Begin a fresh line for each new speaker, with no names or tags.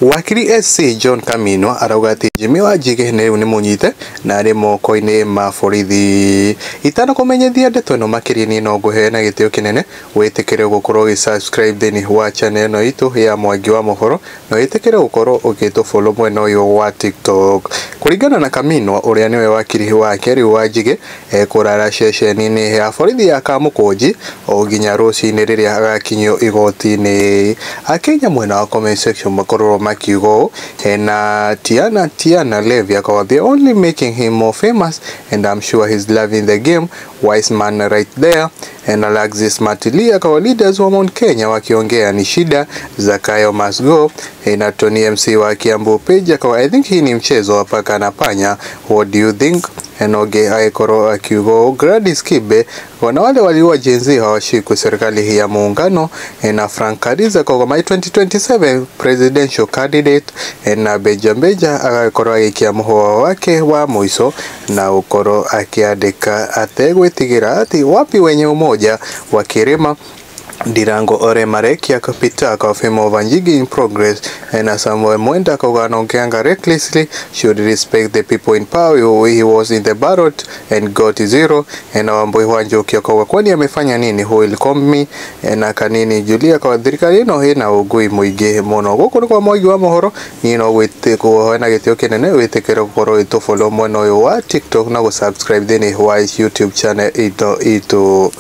Wakiri SC John Kamino arauga ati Jimmy Wanjigi ni munyite na ari moko-ini ma borithi itana kumenyithia ndeto ino makiri-ini no nguheana gitio kinene witikire gukorwo subscribe thini wa channel ino itu ya Mwangi wa Mohoro na witikire gukorwo ugito follow mwena uyu wa TikTok. Kuringana na Kamino uria niwe wakiri wa Keri Wanjigi kurara ceceni-ini ya borithi ya Kamukunji o nginya ruci-ini riria agakinyio igoti-ini. Akenya mwena wa comment section makorwo makiugo na Tiana Levy akawa they're only making him more famous, and I'm sure he's loving the game. Wise man right there. And Alexis Matilia akawa leaders wa Mount Kenya wakiongea ni shida Zakayo must go. Na Tony MC wa Kiambu page akawa I think hii ni mchezo wa paka na panya. What do you think? Enoge aikoro akiugo Gladys Kibe wana wale waliwa jenzi hawashiku serikali hii ya muungano. Na Frank Kadiza kwa my 2027 presidential candidate. Na Beja akakoro akikia muhoa wake wa muiso na ukoro akiandika ategwe tigira ati wapi wenye umoja wa Kirima. Ndirango ore mareki akapita kwa femo Wanjigi in progress. Na Samuel Mwenda akaongeanga recklessly should respect the people in power. He was in the ballot and got 0. Na Wambui Wanjoki kwa kwani amefanya nini who will come me. Na Kanini Julia kwa thirikari ino hina ugui muingi muno guku ni kwa Mwangi wa Mohoro nino wite kuhoena gitio kinene witikire gukorwo ito follow mwena uyu wa TikTok na go subscribe thini wa YouTube channel itu